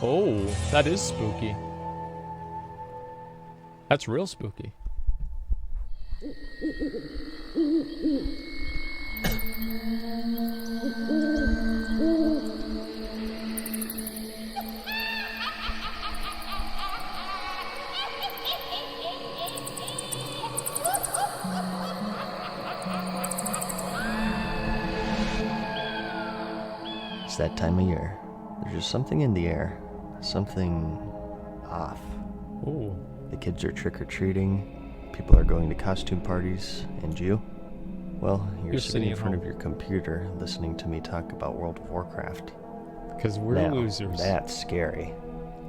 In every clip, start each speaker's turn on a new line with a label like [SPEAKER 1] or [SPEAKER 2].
[SPEAKER 1] Oh, that is spooky. That's real spooky.
[SPEAKER 2] It's that time of year. There's just something in the air. Something off.
[SPEAKER 1] Ooh.
[SPEAKER 2] The kids are trick-or-treating, people are going to costume parties, and you? Well, you're sitting in front of your computer listening to me talk about World of Warcraft.
[SPEAKER 1] Because we're
[SPEAKER 2] now,
[SPEAKER 1] losers.
[SPEAKER 2] That's scary.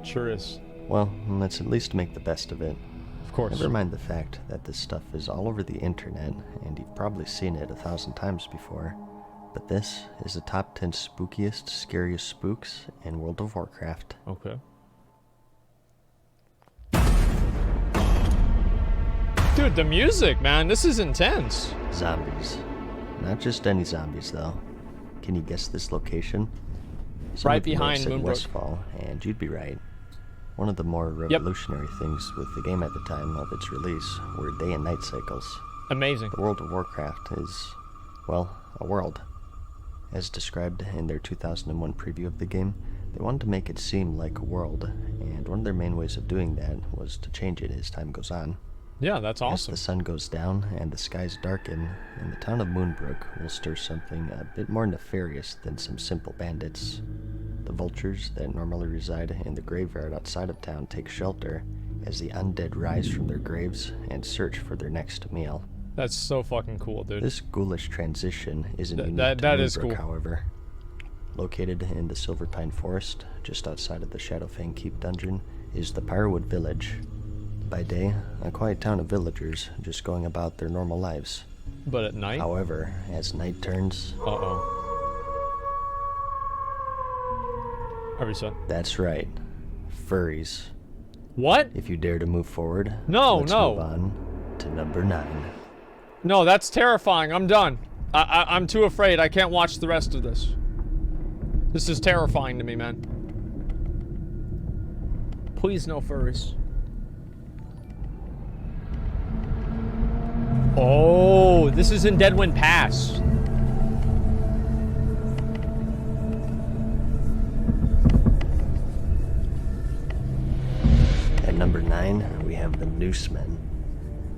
[SPEAKER 1] Sure is.
[SPEAKER 2] Well, let's at least make the best of it.
[SPEAKER 1] Of course.
[SPEAKER 2] Never mind the fact that this stuff is all over the internet, and you've probably seen it 1,000 times before. But this is the top 10 spookiest, scariest spooks in World of Warcraft.
[SPEAKER 1] Okay. Dude, the music, man, this is intense.
[SPEAKER 2] Zombies. Not just any zombies, though. Can you guess this location?
[SPEAKER 1] Right behind Moonbrook.
[SPEAKER 2] Westfall, and you'd be right. One of the more revolutionary things with the game at the time of its release were day and night cycles.
[SPEAKER 1] Amazing.
[SPEAKER 2] The World of Warcraft is, well, a world. As described in their 2001 preview of the game, they wanted to make it seem like a world, and one of their main ways of doing that was to change it as time goes on.
[SPEAKER 1] Yeah, that's awesome.
[SPEAKER 2] As the sun goes down and the skies darken, in the town of Moonbrook will stir something a bit more nefarious than some simple bandits. The vultures that normally reside in the graveyard outside of town take shelter as the undead rise from their graves and search for their next meal.
[SPEAKER 1] That's so fucking cool, dude.
[SPEAKER 2] This ghoulish transition isn't unique to
[SPEAKER 1] that
[SPEAKER 2] Moonbrook,
[SPEAKER 1] is cool.
[SPEAKER 2] However. Located in the Silverpine Forest, just outside of the Shadowfang Keep dungeon, is the Pyrewood Village. By day, a quiet town of villagers just going about their normal lives.
[SPEAKER 1] But at night?
[SPEAKER 2] However, as night turns...
[SPEAKER 1] Uh-oh. Are we set?
[SPEAKER 2] That's right. Furries.
[SPEAKER 1] What?
[SPEAKER 2] If you dare to move forward,
[SPEAKER 1] No,
[SPEAKER 2] let's
[SPEAKER 1] no.
[SPEAKER 2] move on to number 9.
[SPEAKER 1] No, that's terrifying. I'm done. I'm too afraid. I can't watch the rest of this. This is terrifying to me, man. Please no furries. Oh, this is in Deadwind Pass.
[SPEAKER 2] At number 9, we have the Noosemen.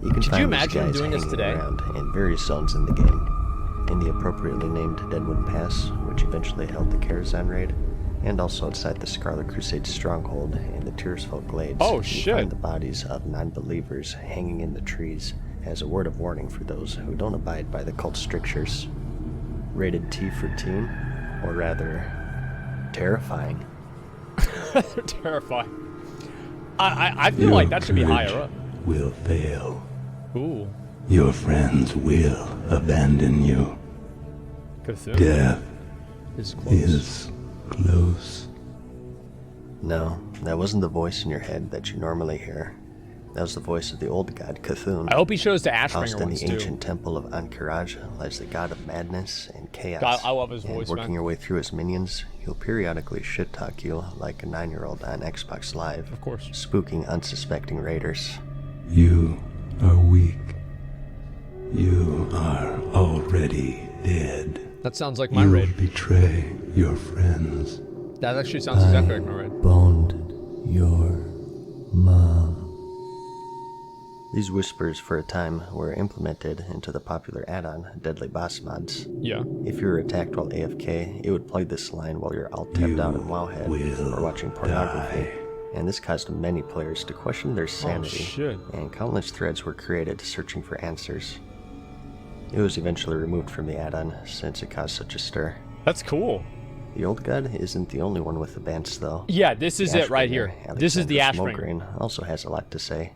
[SPEAKER 2] You can
[SPEAKER 1] Could
[SPEAKER 2] find
[SPEAKER 1] you
[SPEAKER 2] these
[SPEAKER 1] imagine
[SPEAKER 2] guys
[SPEAKER 1] doing this
[SPEAKER 2] hanging
[SPEAKER 1] today?
[SPEAKER 2] around in various zones in the game. In the appropriately named Deadwind Pass, which eventually held the Karazhan raid, and also outside the Scarlet Crusade stronghold in the Tirisfal Glades.
[SPEAKER 1] Oh,
[SPEAKER 2] you
[SPEAKER 1] shit.
[SPEAKER 2] find the bodies of non-believers hanging in the trees as a word of warning for those who don't abide by the cult strictures. Rated T for teen, or rather, terrifying.
[SPEAKER 1] Terrifying. I feel like that should be higher up.
[SPEAKER 3] Will fail.
[SPEAKER 1] Ooh.
[SPEAKER 3] Your friends will abandon you.
[SPEAKER 1] Cthulhu
[SPEAKER 3] Death
[SPEAKER 1] is close.
[SPEAKER 3] is close.
[SPEAKER 2] No, that wasn't the voice in your head that you normally hear. That was the voice of the old god Cthulhu.
[SPEAKER 1] I hope he shows the
[SPEAKER 2] Housed
[SPEAKER 1] Ashbringer
[SPEAKER 2] in the
[SPEAKER 1] ones too.
[SPEAKER 2] ancient temple of Ankh-Kiraj lies the god of madness and chaos.
[SPEAKER 1] God, I love his
[SPEAKER 2] and
[SPEAKER 1] voice,
[SPEAKER 2] working
[SPEAKER 1] man.
[SPEAKER 2] your way through his minions, he'll periodically shit-talk you like a 9-year-old on Xbox Live.
[SPEAKER 1] Of course.
[SPEAKER 2] Spooking unsuspecting raiders.
[SPEAKER 3] You are weak. You are already dead.
[SPEAKER 1] That sounds like my
[SPEAKER 3] You
[SPEAKER 1] raid.
[SPEAKER 3] betray your friends.
[SPEAKER 1] That actually sounds exactly like my raid.
[SPEAKER 3] Boned your mom.
[SPEAKER 2] These whispers for a time were implemented into the popular add-on Deadly Boss mods.
[SPEAKER 1] Yeah.
[SPEAKER 2] If you were attacked while AFK, it would play this line while you're alt-tabbed out in WoWhead or watching pornography.
[SPEAKER 3] die.
[SPEAKER 2] And this caused many players to question their sanity,
[SPEAKER 1] shit.
[SPEAKER 2] and countless threads were created searching for answers. It was eventually removed from the add-on since it caused such a stir.
[SPEAKER 1] That's cool.
[SPEAKER 2] The old god isn't the only one with the bants, though.
[SPEAKER 1] Yeah, this is
[SPEAKER 2] The
[SPEAKER 1] it right
[SPEAKER 2] Ashbringer,
[SPEAKER 1] here. This is the
[SPEAKER 2] Alexander
[SPEAKER 1] Ashbringer.
[SPEAKER 2] Smolgrain, also has a lot to say.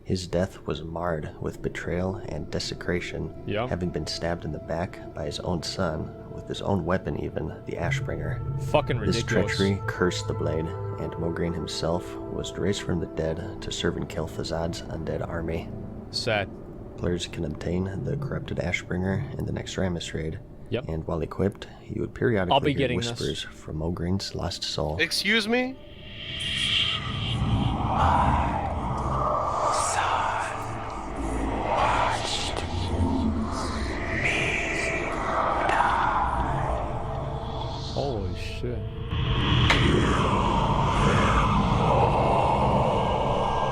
[SPEAKER 2] His death was marred with betrayal and desecration,
[SPEAKER 1] Yeah.
[SPEAKER 2] having been stabbed in the back by his own son, with his own weapon even, the Ashbringer.
[SPEAKER 1] Fucking
[SPEAKER 2] This
[SPEAKER 1] ridiculous.
[SPEAKER 2] treachery cursed the blade, and Mograine himself was raised from the dead to serve in Kel'Thuzad's undead army.
[SPEAKER 1] Sad.
[SPEAKER 2] Players can obtain the corrupted Ashbringer in the next Rammus raid,
[SPEAKER 1] Yep.
[SPEAKER 2] and while equipped, you would periodically
[SPEAKER 1] I'll be
[SPEAKER 2] hear
[SPEAKER 1] getting this.
[SPEAKER 2] whispers from Mograine's lost soul.
[SPEAKER 4] Excuse me?
[SPEAKER 1] Holy shit.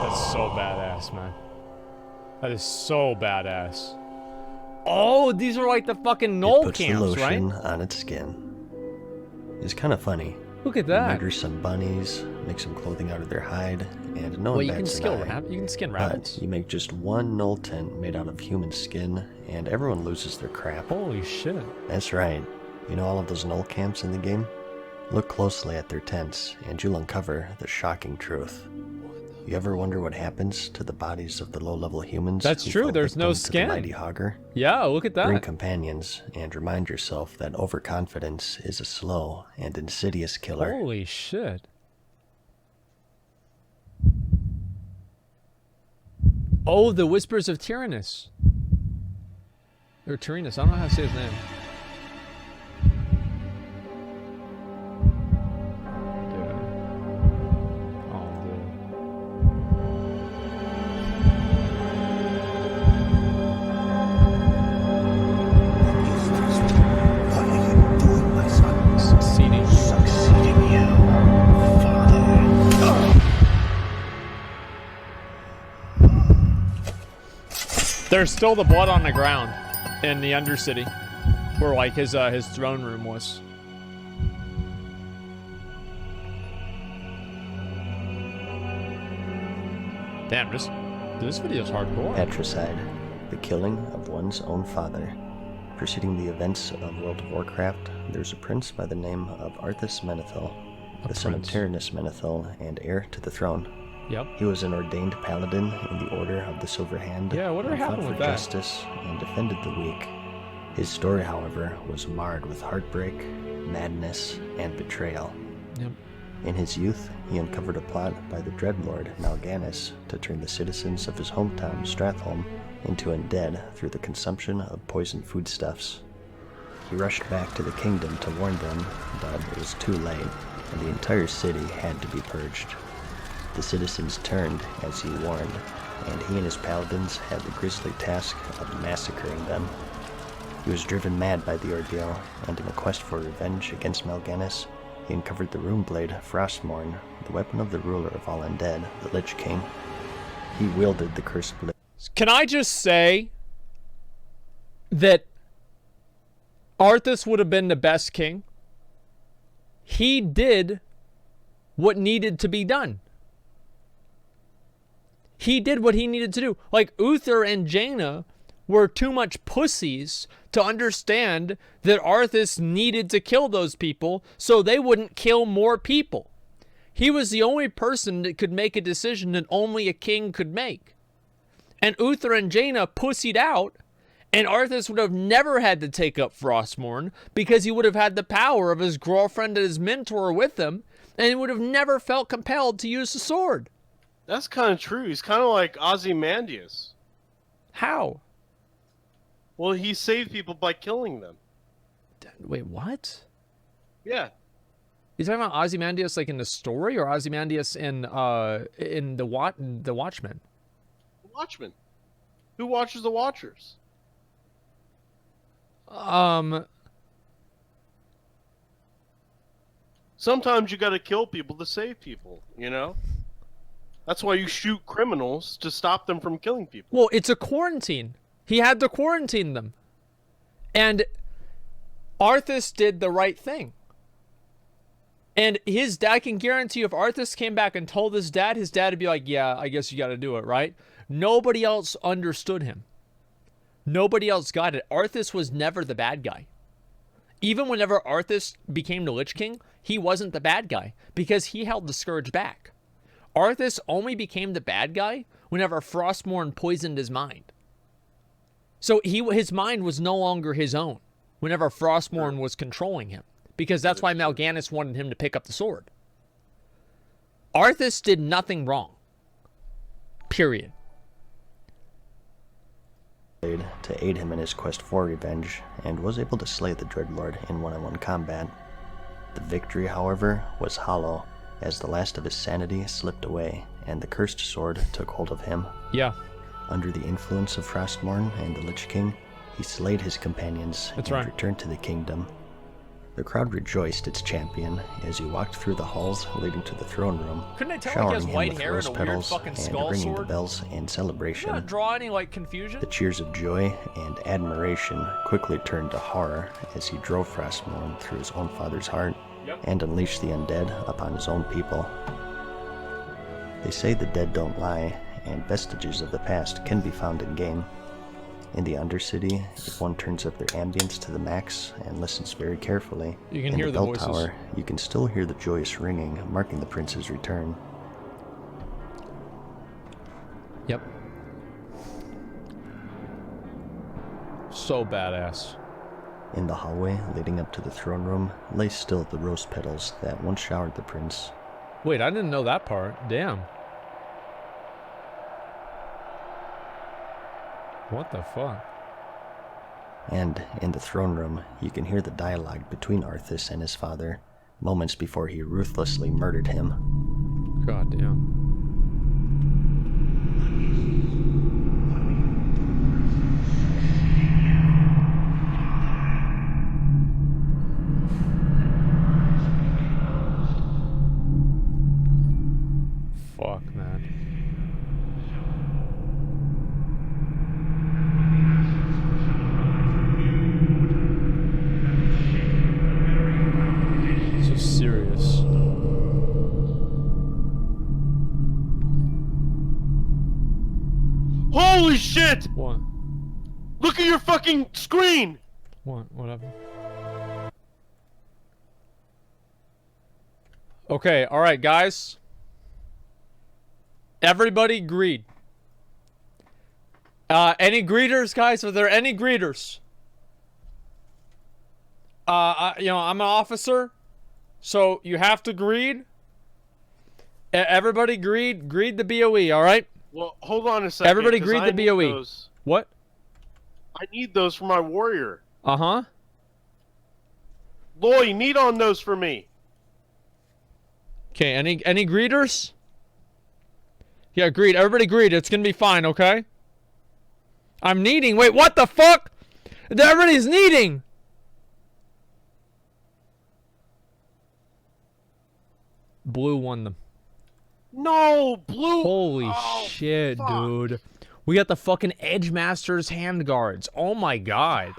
[SPEAKER 1] That's so badass, man. That is so badass. Oh, these are like the fucking
[SPEAKER 2] It
[SPEAKER 1] Knoll
[SPEAKER 2] puts the
[SPEAKER 1] camps, right?
[SPEAKER 2] lotion on its skin. It's kind of funny.
[SPEAKER 1] Look at
[SPEAKER 2] You
[SPEAKER 1] that.
[SPEAKER 2] murder some bunnies, make some clothing out of their hide, and no
[SPEAKER 1] Well,
[SPEAKER 2] one
[SPEAKER 1] you can
[SPEAKER 2] bats an
[SPEAKER 1] skill
[SPEAKER 2] eye.
[SPEAKER 1] you can skin
[SPEAKER 2] But
[SPEAKER 1] rabbits.
[SPEAKER 2] you make just one Knoll tent made out of human skin, and everyone loses their crap.
[SPEAKER 1] Holy shit.
[SPEAKER 2] That's right. You know all of those Knoll camps in the game? Look closely at their tents, and you'll uncover the shocking truth. You ever wonder what happens to the bodies of the low-level humans?
[SPEAKER 1] That's
[SPEAKER 2] who
[SPEAKER 1] true,
[SPEAKER 2] fell
[SPEAKER 1] there's no
[SPEAKER 2] victim to the
[SPEAKER 1] skin.
[SPEAKER 2] mighty Hogger?
[SPEAKER 1] Yeah, look at
[SPEAKER 2] Bring
[SPEAKER 1] that.
[SPEAKER 2] companions, and remind yourself that overconfidence is a slow and insidious killer.
[SPEAKER 1] Holy shit. Oh, the Whispers of Tyrannus. Or Tyrannus, I don't know how to say his name. Dude. Oh, dude.
[SPEAKER 4] What are you doing, my son?
[SPEAKER 1] Succeeding.
[SPEAKER 4] Succeeding you, father.
[SPEAKER 1] There's still the blood on the ground in the Undercity, where like his throne room was. Damn, this video's hardcore.
[SPEAKER 2] Patricide, the killing of one's own father. Preceding the events of World of Warcraft, there's a prince by the name of Arthas Menethil, the son of
[SPEAKER 1] prince.
[SPEAKER 2] Tyrannus Menethil and heir to the throne.
[SPEAKER 1] Yep.
[SPEAKER 2] He was an ordained paladin in the Order of the Silver Hand.
[SPEAKER 1] Yeah, whatever
[SPEAKER 2] and fought
[SPEAKER 1] happened
[SPEAKER 2] for
[SPEAKER 1] with that?
[SPEAKER 2] justice and defended the weak. His story, however, was marred with heartbreak, madness, and betrayal.
[SPEAKER 1] Yep.
[SPEAKER 2] In his youth, he uncovered a plot by the Dreadlord Mal'Ganis to turn the citizens of his hometown, Stratholme, into undead through the consumption of poisoned foodstuffs. He rushed back to the kingdom to warn them, but it was too late, and the entire city had to be purged. The citizens turned as he warned, and he and his paladins had the grisly task of massacring them. He was driven mad by the ordeal, and in a quest for revenge against Mal'Ganis, he uncovered the rune blade Frostmourne, the weapon of the ruler of all undead, the Lich King. He wielded the cursed blade.
[SPEAKER 1] Can I just say that Arthas would have been the best king? He did what needed to be done. He did what he needed to do. Like, Uther and Jaina were too much pussies to understand that Arthas needed to kill those people so they wouldn't kill more people. He was the only person that could make a decision that only a king could make. And Uther and Jaina pussied out, and Arthas would have never had to take up Frostmourne because he would have had the power of his girlfriend and his mentor with him, and he would have never felt compelled to use the sword.
[SPEAKER 5] That's kind of true. He's kind of like Ozymandias.
[SPEAKER 1] How?
[SPEAKER 5] Well, he saved people by killing them.
[SPEAKER 1] Wait, what?
[SPEAKER 5] Yeah.
[SPEAKER 1] You talking about Ozymandias like in the story, or Ozymandias in the Watchmen?
[SPEAKER 5] Watchmen. Who watches the Watchers? Sometimes you gotta kill people to save people, you know? That's why you shoot criminals, to stop them from killing people.
[SPEAKER 1] Well, it's a quarantine. He had to quarantine them. And Arthas did the right thing. And his dad, I can guarantee you, if Arthas came back and told his dad would be like, yeah, I guess you gotta do it, right? Nobody else understood him. Nobody else got it. Arthas was never the bad guy. Even whenever Arthas became the Lich King, he wasn't the bad guy because he held the Scourge back. Arthas only became the bad guy whenever Frostmourne poisoned his mind. So his mind was no longer his own whenever Frostmourne was controlling him, because that's why Mal'Ganis wanted him to pick up the sword. Arthas did nothing wrong. Period.
[SPEAKER 2] To aid him in his quest for revenge, and was able to slay the Dreadlord in one-on-one combat. The victory, however, was hollow, as the last of his sanity slipped away, and the cursed sword took hold of him.
[SPEAKER 1] Yeah.
[SPEAKER 2] Under the influence of Frostmourne and the Lich King, he slayed his companions
[SPEAKER 1] That's
[SPEAKER 2] and
[SPEAKER 1] right.
[SPEAKER 2] returned to the kingdom. The crowd rejoiced its champion as he walked through the halls leading to the throne room,
[SPEAKER 1] Couldn't I tell
[SPEAKER 2] showering
[SPEAKER 1] he has
[SPEAKER 2] him
[SPEAKER 1] white
[SPEAKER 2] with
[SPEAKER 1] hair
[SPEAKER 2] rose
[SPEAKER 1] and a weird
[SPEAKER 2] petals
[SPEAKER 1] fucking
[SPEAKER 2] and
[SPEAKER 1] skull
[SPEAKER 2] ringing the
[SPEAKER 1] sword?
[SPEAKER 2] bells in celebration.
[SPEAKER 1] Not draw any like confusion?
[SPEAKER 2] The cheers of joy and admiration quickly turned to horror as he drove Frostmourne through his own father's heart and unleashed the undead upon his own people. They say the dead don't lie, and vestiges of the past can be found in-game. In the Undercity, if one turns up their ambience to the max and listens very carefully,
[SPEAKER 1] You can
[SPEAKER 2] in
[SPEAKER 1] hear
[SPEAKER 2] the
[SPEAKER 1] the
[SPEAKER 2] bell
[SPEAKER 1] voices.
[SPEAKER 2] tower, you can still hear the joyous ringing, marking the prince's return.
[SPEAKER 1] Yep. So badass.
[SPEAKER 2] In the hallway leading up to the throne room lay still the rose petals that once showered the prince.
[SPEAKER 1] Wait, I didn't know that part. Damn. What the fuck?
[SPEAKER 2] And in the throne room, you can hear the dialogue between Arthas and his father, moments before he ruthlessly murdered him.
[SPEAKER 1] God damn. Fuck, man. So serious.
[SPEAKER 5] Holy shit!
[SPEAKER 1] What?
[SPEAKER 5] Look at your fucking screen!
[SPEAKER 1] What? Whatever. Okay, alright, guys. Everybody greed. Any greeters, guys? Are there any greeters? You know, I'm an officer, so you have to greed. Everybody greed the BOE, alright?
[SPEAKER 5] Well, hold on a second.
[SPEAKER 1] Everybody
[SPEAKER 5] 'cause
[SPEAKER 1] greet
[SPEAKER 5] I
[SPEAKER 1] the
[SPEAKER 5] need
[SPEAKER 1] BOE.
[SPEAKER 5] those.
[SPEAKER 1] What?
[SPEAKER 5] I need those for my warrior.
[SPEAKER 1] Uh-huh.
[SPEAKER 5] Loy, need on those for me.
[SPEAKER 1] Okay, any greeters? Yeah, greed. Everybody greed. It's gonna be fine, okay? I'm needing. Wait, what the fuck? Everybody's needing. Blue won them.
[SPEAKER 5] No, blue.
[SPEAKER 1] Holy
[SPEAKER 5] Oh,
[SPEAKER 1] shit,
[SPEAKER 5] fuck.
[SPEAKER 1] dude. We got the fucking Edge Masters hand guards. Oh my god.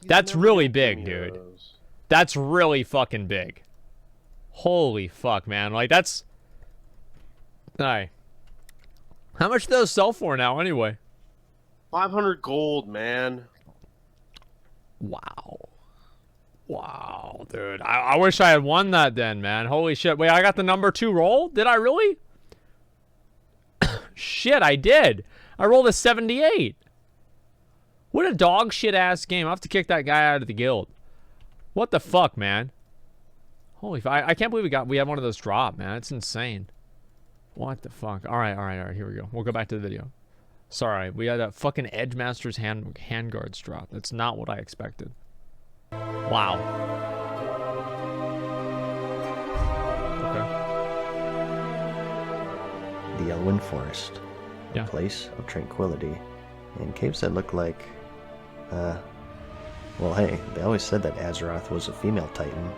[SPEAKER 1] That's
[SPEAKER 5] Never
[SPEAKER 1] really
[SPEAKER 5] gonna give
[SPEAKER 1] big,
[SPEAKER 5] me
[SPEAKER 1] dude.
[SPEAKER 5] those.
[SPEAKER 1] That's really fucking big. Holy fuck, man. Like, that's... Alright. How much do those sell for now, anyway?
[SPEAKER 5] 500 gold, man.
[SPEAKER 1] Wow. Wow, dude. I wish I had won that then, man. Holy shit. Wait, I got the number 2 roll? Did I really? Shit, I did. I rolled a 78. What a dog shit ass game. I have to kick that guy out of the guild. What the fuck, man? Holy fuck. I can't believe we had one of those drop, man. It's insane. What the fuck? Alright. Here we go. We'll go back to the video. Sorry, we had a fucking Edge Masters handguards drop. That's not what I expected. Wow. Okay.
[SPEAKER 2] The Elwyn Forest,
[SPEAKER 1] Yeah.
[SPEAKER 2] a place of tranquility, and caves that look like, well, hey, they always said that Azeroth was a female titan.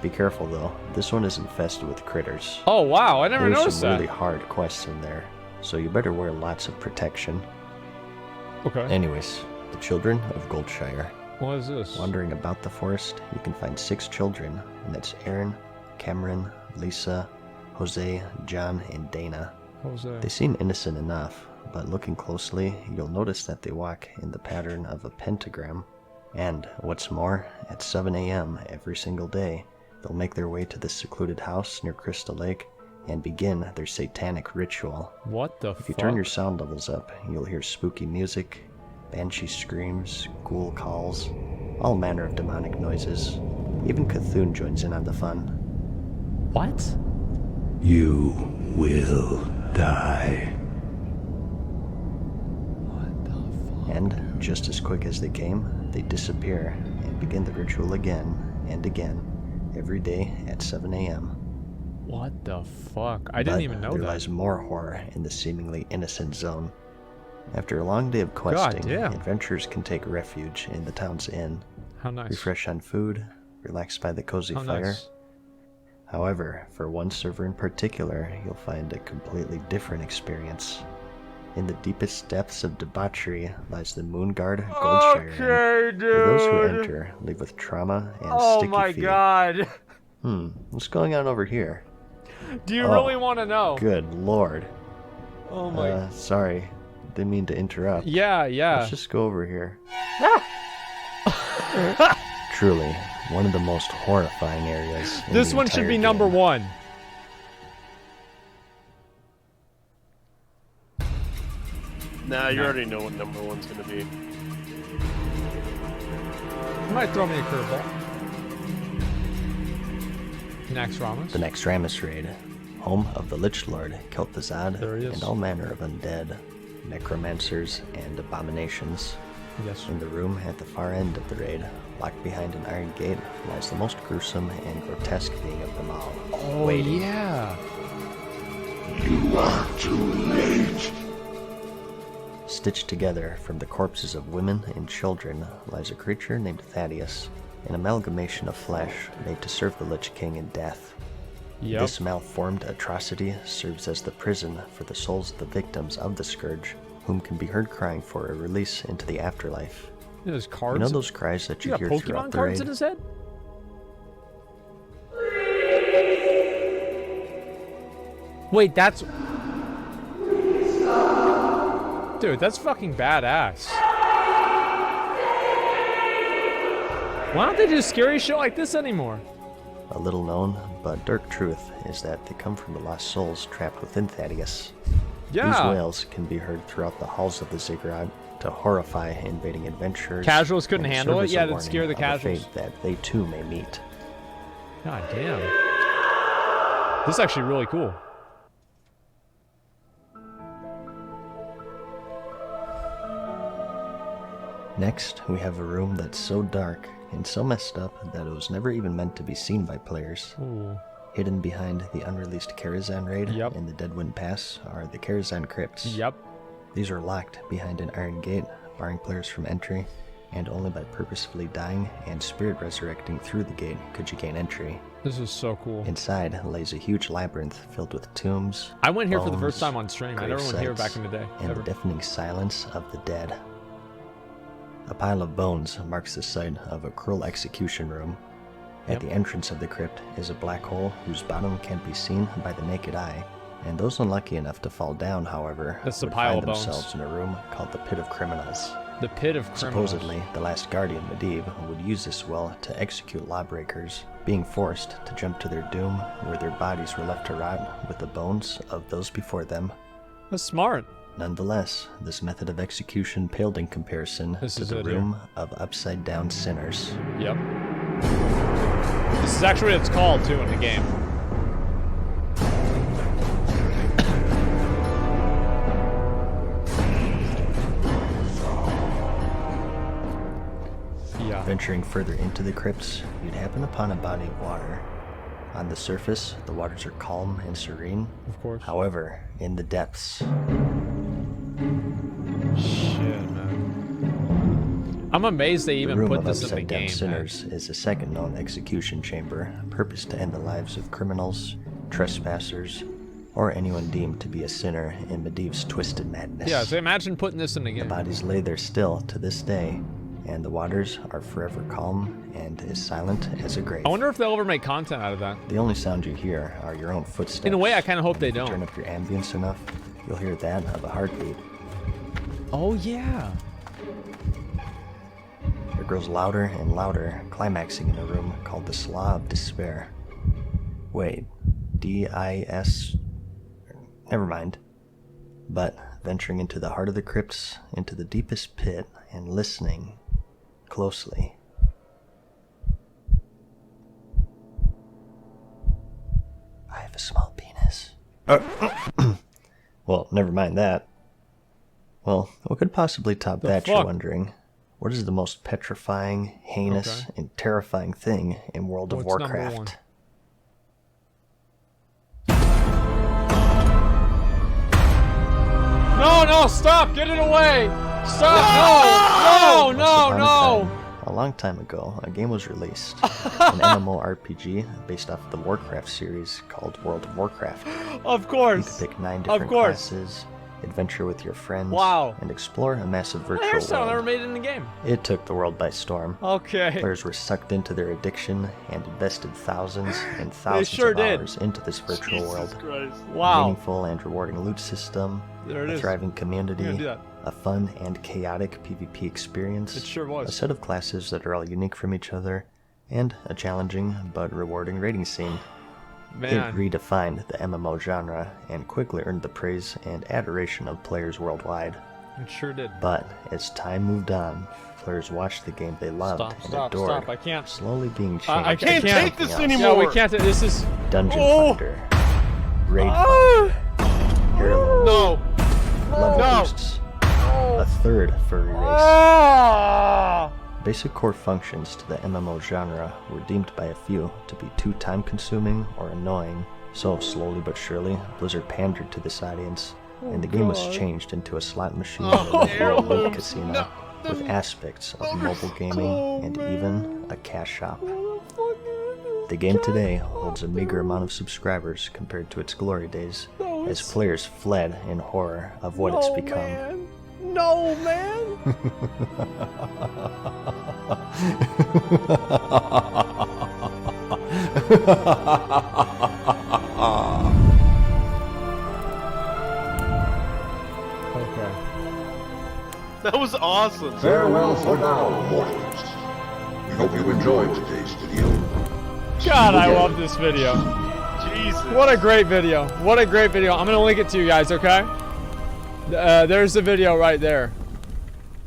[SPEAKER 2] Be careful though, this one is infested with critters.
[SPEAKER 1] Oh wow, I never
[SPEAKER 2] There's
[SPEAKER 1] noticed
[SPEAKER 2] some
[SPEAKER 1] that.
[SPEAKER 2] really hard quests in there, so you better wear lots of protection.
[SPEAKER 1] Okay.
[SPEAKER 2] Anyways, the children of Goldshire.
[SPEAKER 1] What is this?
[SPEAKER 2] Wandering about the forest, you can find 6 children, and that's Aaron, Cameron, Lisa, Jose, John, and Dana.
[SPEAKER 1] Jose.
[SPEAKER 2] They seem innocent enough, but looking closely, you'll notice that they walk in the pattern of a pentagram. And, what's more, at 7 a.m. every single day, they'll make their way to this secluded house near Crystal Lake and begin their satanic ritual.
[SPEAKER 1] What the
[SPEAKER 2] If you
[SPEAKER 1] fuck?
[SPEAKER 2] turn your sound levels up, you'll hear spooky music, banshee screams, ghoul calls, all manner of demonic noises. Even Cthulhu joins in on the fun.
[SPEAKER 1] What?
[SPEAKER 3] You will die.
[SPEAKER 1] What the fuck?
[SPEAKER 2] And, just as quick as they came, they disappear and begin the ritual again and again, every day at 7 a.m.
[SPEAKER 1] What the fuck? I didn't even know
[SPEAKER 2] there
[SPEAKER 1] that.
[SPEAKER 2] lies more horror in the seemingly innocent zone. After a long day of questing,
[SPEAKER 1] damn.
[SPEAKER 2] adventurers can take refuge in the town's inn,
[SPEAKER 1] How nice.
[SPEAKER 2] refresh on food, relax by the cozy
[SPEAKER 1] How
[SPEAKER 2] fire.
[SPEAKER 1] nice.
[SPEAKER 2] However, for one server in particular, you'll find a completely different experience. In the deepest depths of debauchery lies the Moonguard Goldshire Inn, where those who enter leave with trauma and sticky feet.
[SPEAKER 1] God.
[SPEAKER 2] What's going on over here?
[SPEAKER 1] Do you really want to know?
[SPEAKER 2] Good lord.
[SPEAKER 1] Oh my.
[SPEAKER 2] Sorry. Didn't mean to interrupt.
[SPEAKER 1] Yeah.
[SPEAKER 2] Let's just go over here. Truly, one of the most horrifying areas.
[SPEAKER 1] This one should be number 1.
[SPEAKER 5] Nah, you already know what number 1's gonna be.
[SPEAKER 1] You might throw me a curveball. Naxxramas.
[SPEAKER 2] The Naxxramas raid, home of the Lich Lord, Kel'Thuzad,
[SPEAKER 1] There he is.
[SPEAKER 2] and all manner of undead, necromancers, and abominations.
[SPEAKER 1] Yes.
[SPEAKER 2] In the room at the far end of the raid, locked behind an iron gate, lies the most gruesome and grotesque being of them all.
[SPEAKER 1] Oh
[SPEAKER 2] waiting.
[SPEAKER 1] yeah.
[SPEAKER 3] You are too late.
[SPEAKER 2] Stitched together from the corpses of women and children lies a creature named Thaddeus, an amalgamation of flesh made to serve the Lich King in death.
[SPEAKER 1] Yep.
[SPEAKER 2] This malformed atrocity serves as the prison for the souls of the victims of the Scourge, whom can be heard crying for a release into the afterlife.
[SPEAKER 1] There's cards.
[SPEAKER 2] You know those cries that you
[SPEAKER 1] got
[SPEAKER 2] hear throughout
[SPEAKER 1] Pokemon
[SPEAKER 2] the
[SPEAKER 1] cards
[SPEAKER 2] raid?
[SPEAKER 1] in his head? Wait, that's... Dude, that's fucking badass. Why don't they do scary shit like this anymore?
[SPEAKER 2] A little known, but dark truth is that they come from the lost souls trapped within Thaddeus. These
[SPEAKER 1] Yeah.
[SPEAKER 2] wails can be heard throughout the halls of the ziggurat to horrify invading adventurers.
[SPEAKER 1] Casuals couldn't
[SPEAKER 2] and
[SPEAKER 1] handle
[SPEAKER 2] serve
[SPEAKER 1] it?
[SPEAKER 2] as a
[SPEAKER 1] Yeah, it'd
[SPEAKER 2] warning
[SPEAKER 1] scare the
[SPEAKER 2] of
[SPEAKER 1] casuals.
[SPEAKER 2] fate that they too may meet.
[SPEAKER 1] God damn. This is actually really cool.
[SPEAKER 2] Next, we have a room that's so dark and so messed up that it was never even meant to be seen by players.
[SPEAKER 1] Ooh.
[SPEAKER 2] Hidden behind the unreleased Karazhan raid
[SPEAKER 1] Yep.
[SPEAKER 2] in the Deadwind Pass are the Karazhan crypts.
[SPEAKER 1] Yep.
[SPEAKER 2] These are locked behind an iron gate, barring players from entry, and only by purposefully dying and spirit resurrecting through the gate could you gain entry.
[SPEAKER 1] This is so cool.
[SPEAKER 2] Inside lays a huge labyrinth filled with tombs.
[SPEAKER 1] I went here for the first
[SPEAKER 2] bones,
[SPEAKER 1] time on stream. I
[SPEAKER 2] grave
[SPEAKER 1] never went here
[SPEAKER 2] sites,
[SPEAKER 1] back in the day.
[SPEAKER 2] and
[SPEAKER 1] Ever.
[SPEAKER 2] the deafening silence of the dead. A pile of bones marks the site of a cruel execution room. At
[SPEAKER 1] Yep.
[SPEAKER 2] the entrance of the crypt is a black hole whose bottom can't be seen by the naked eye, and those unlucky enough to fall down, however,
[SPEAKER 1] That's the
[SPEAKER 2] would
[SPEAKER 1] pile
[SPEAKER 2] find
[SPEAKER 1] of bones.
[SPEAKER 2] themselves in a room called the Pit of Criminals.
[SPEAKER 1] The Pit of Criminals.
[SPEAKER 2] Supposedly, the last guardian, Medivh, would use this well to execute lawbreakers, being forced to jump to their doom where their bodies were left to rot with the bones of those before them.
[SPEAKER 1] That's smart.
[SPEAKER 2] Nonetheless, this method of execution paled in comparison
[SPEAKER 1] This
[SPEAKER 2] to
[SPEAKER 1] is
[SPEAKER 2] the
[SPEAKER 1] it here.
[SPEAKER 2] room of upside-down sinners.
[SPEAKER 1] Yep. This is actually what it's called, too, in the game. Yeah.
[SPEAKER 2] Venturing further into the crypts, you'd happen upon a body of water. On the surface, the waters are calm and serene.
[SPEAKER 1] Of course.
[SPEAKER 2] However, in the depths,
[SPEAKER 1] Shit, man. I'm amazed they
[SPEAKER 2] the
[SPEAKER 1] even
[SPEAKER 2] room
[SPEAKER 1] put
[SPEAKER 2] of
[SPEAKER 1] this in the
[SPEAKER 2] upside-down
[SPEAKER 1] game, man.
[SPEAKER 2] sinners is a second known execution chamber, purposed to end the lives of criminals, trespassers, or anyone deemed to be a sinner in Medivh's twisted madness.
[SPEAKER 1] Yeah, so imagine putting this in the
[SPEAKER 2] The
[SPEAKER 1] game.
[SPEAKER 2] bodies lay there still to this day, and the waters are forever calm and as silent as a grave.
[SPEAKER 1] I wonder if they'll ever make content out of that.
[SPEAKER 2] The only sound you hear are your own footsteps.
[SPEAKER 1] In a way, I kind of hope they
[SPEAKER 2] If you Turn
[SPEAKER 1] don't.
[SPEAKER 2] up your ambience enough, you'll hear that of a heartbeat.
[SPEAKER 1] Oh, yeah.
[SPEAKER 2] It grows louder and louder, climaxing in a room called the Slough of Despair. Wait, D-I-S... Never mind. But venturing into the heart of the crypts, into the deepest pit, and listening closely. I have a small penis. Well, never mind that. Well, what could possibly top
[SPEAKER 1] The
[SPEAKER 2] that,
[SPEAKER 1] fuck?
[SPEAKER 2] you're wondering? What is the most petrifying, heinous,
[SPEAKER 1] Okay.
[SPEAKER 2] and terrifying thing in World of
[SPEAKER 1] What's number
[SPEAKER 2] Warcraft?
[SPEAKER 1] one? No, no, stop! Get it away! Stop! No! No!
[SPEAKER 2] Once upon
[SPEAKER 1] No!
[SPEAKER 2] a time, a long time ago, a game was released, an MMORPG based off the Warcraft series called World of Warcraft.
[SPEAKER 1] Of
[SPEAKER 2] You
[SPEAKER 1] course.
[SPEAKER 2] could pick 9 different classes, adventure with your friends,
[SPEAKER 1] Wow.
[SPEAKER 2] and explore a massive
[SPEAKER 1] My
[SPEAKER 2] virtual
[SPEAKER 1] hairstyle never
[SPEAKER 2] world.
[SPEAKER 1] made it in the game.
[SPEAKER 2] It took the world by storm.
[SPEAKER 1] Okay.
[SPEAKER 2] Players were sucked into their addiction and invested thousands and thousands
[SPEAKER 1] sure
[SPEAKER 2] of
[SPEAKER 1] did.
[SPEAKER 2] hours into this virtual
[SPEAKER 5] Jesus
[SPEAKER 2] world.
[SPEAKER 5] Christ.
[SPEAKER 2] A
[SPEAKER 1] Wow.
[SPEAKER 2] meaningful and rewarding loot system,
[SPEAKER 1] There it
[SPEAKER 2] a
[SPEAKER 1] is.
[SPEAKER 2] thriving
[SPEAKER 1] I'm
[SPEAKER 2] community,
[SPEAKER 1] gonna do that.
[SPEAKER 2] a fun and chaotic PvP experience,
[SPEAKER 1] It sure was.
[SPEAKER 2] a set of classes that are all unique from each other, and a challenging but rewarding raiding scene. It
[SPEAKER 1] Man.
[SPEAKER 2] redefined the MMO genre and quickly earned the praise and adoration of players worldwide.
[SPEAKER 1] It sure did.
[SPEAKER 2] But as time moved on, players watched the game they loved and adored
[SPEAKER 1] I can't.
[SPEAKER 2] slowly being changed.
[SPEAKER 1] I
[SPEAKER 2] into
[SPEAKER 1] can't
[SPEAKER 5] take
[SPEAKER 2] something
[SPEAKER 5] this
[SPEAKER 2] else.
[SPEAKER 5] anymore.
[SPEAKER 1] Yeah, we can't. This is.
[SPEAKER 2] Dungeon
[SPEAKER 1] Oh.
[SPEAKER 2] Finder, Raid
[SPEAKER 1] Ah!
[SPEAKER 2] Finder, Heirloom,
[SPEAKER 5] No.
[SPEAKER 2] level
[SPEAKER 5] No.
[SPEAKER 2] boosts, a third furry race.
[SPEAKER 1] Ah!
[SPEAKER 2] Basic core functions to the MMO genre were deemed by a few to be too time-consuming or annoying, so slowly but surely, Blizzard pandered to this audience, and the game was changed into a slot machine and a
[SPEAKER 5] heirlooms.
[SPEAKER 2] loot casino
[SPEAKER 5] No.
[SPEAKER 2] with aspects of mobile gaming and even a cash shop. The game today holds a meager amount of subscribers compared to its glory days, as players fled in horror of what it's become.
[SPEAKER 1] Man. No, man. Okay.
[SPEAKER 5] That was awesome.
[SPEAKER 6] Farewell for now, mortals. We hope you enjoyed today's video.
[SPEAKER 1] God, I love this video.
[SPEAKER 5] Jesus.
[SPEAKER 1] What a great video. What a great video. I'm going to link it to you guys, okay? There's the video right there.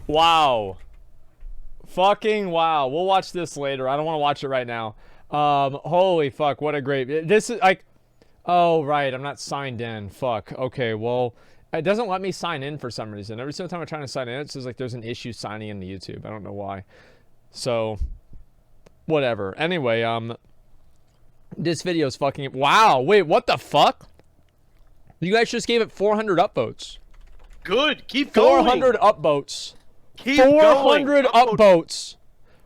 [SPEAKER 1] Wow. Fucking wow. We'll watch this later. I don't want to watch it right now. Holy fuck, what a great... This is like... Oh, right. I'm not signed in. Fuck. Okay, well... It doesn't let me sign in for some reason. Every single time I'm trying to sign in, it says like there's an issue signing into YouTube. I don't know why. So... Whatever. Anyway, this video is fucking... Wow, wait, what the fuck? You guys just gave it 400 upvotes.
[SPEAKER 5] Good. Keep going.
[SPEAKER 1] 400 upvotes.
[SPEAKER 5] Keep
[SPEAKER 1] 400
[SPEAKER 5] going.
[SPEAKER 1] upvotes.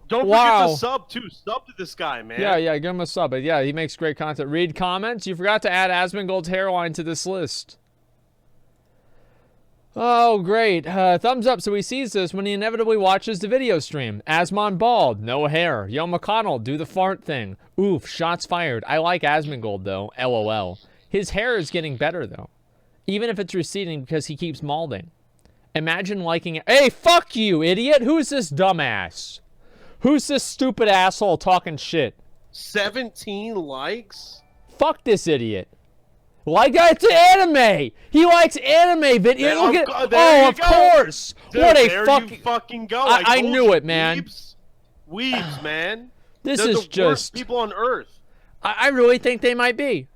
[SPEAKER 5] Don't
[SPEAKER 1] Wow.
[SPEAKER 5] forget to sub too. Sub to this guy, man.
[SPEAKER 1] Yeah, yeah, give him a sub. But yeah, he makes great content. Read comments. You forgot to add Asmongold's hairline to this list. Oh, great. Thumbs up so he sees this when he inevitably watches the video stream. Asmon bald, no hair. Yo McConnell, do the fart thing. Oof, shots fired. I like Asmongold though. LOL. His hair is getting better though. Even if it's receding because he keeps malding. Imagine liking it. Hey, fuck you, idiot. Who's this dumbass? Who's this stupid asshole talking shit?
[SPEAKER 5] 17 likes?
[SPEAKER 1] Fuck this idiot. Like it's anime. He likes anime video.
[SPEAKER 5] There-
[SPEAKER 1] Look at
[SPEAKER 5] oh, there
[SPEAKER 1] oh,
[SPEAKER 5] you
[SPEAKER 1] of
[SPEAKER 5] go.
[SPEAKER 1] course.
[SPEAKER 5] Dude,
[SPEAKER 1] what a
[SPEAKER 5] there
[SPEAKER 1] fucking.
[SPEAKER 5] you fucking go.
[SPEAKER 1] I
[SPEAKER 5] told
[SPEAKER 1] knew
[SPEAKER 5] you,
[SPEAKER 1] it, man.
[SPEAKER 5] Weebs, man.
[SPEAKER 1] This
[SPEAKER 5] They're
[SPEAKER 1] is
[SPEAKER 5] the worst
[SPEAKER 1] just.
[SPEAKER 5] people on earth.
[SPEAKER 1] I really think they might be.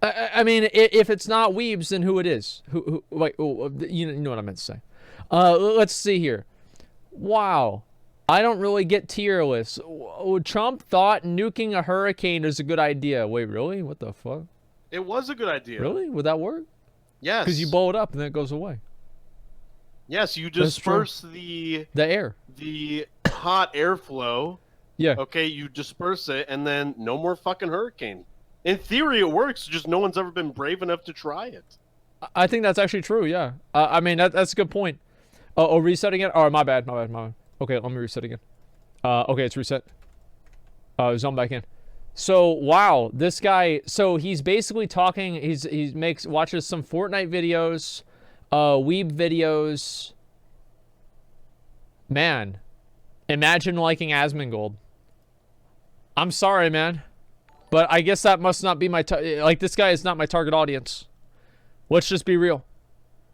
[SPEAKER 1] I mean, if it's not weebs, then who it is? Who like, you know what I meant to say. Let's see here. Wow. I don't really get tier lists. Trump thought nuking a hurricane is a good idea. Wait, really? What the fuck?
[SPEAKER 5] It was a good idea.
[SPEAKER 1] Really? Would that work?
[SPEAKER 5] Yes.
[SPEAKER 1] Because you blow it up and then it goes away.
[SPEAKER 5] Yes, you
[SPEAKER 1] That's true.
[SPEAKER 5] disperse the
[SPEAKER 1] The air.
[SPEAKER 5] hot airflow.
[SPEAKER 1] Yeah.
[SPEAKER 5] Okay, you disperse it, and then no more fucking hurricane. In theory, it works. Just no one's ever been brave enough to try it.
[SPEAKER 1] I think that's actually true, yeah. I mean, that's a good point. Oh, resetting it? Oh, my bad. Okay, let me reset again. Okay, it's reset. Zone back in. So, wow, this guy, so he's basically talking, watches some Fortnite videos, weeb videos. Man, imagine liking Asmongold. I'm sorry, man. But I guess that must not be my, like, this guy is not my target audience. Let's just be real.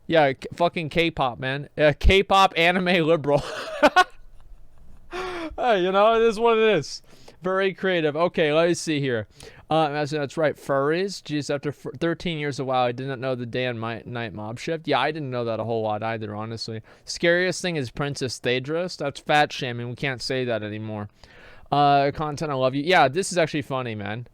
[SPEAKER 1] Yeah, fucking K-pop, man. K-pop anime liberal. You know, it is what it is. Very creative. Okay, let me see here. That's right, furries. Jeez, after 13 years of WoW, I didn't know the day and night mob shift. Yeah, I didn't know that a whole lot either, honestly. Scariest thing is Princess Thaedrus. That's fat shaming. We can't say that anymore. Content, I love you. Yeah, this is actually funny, man.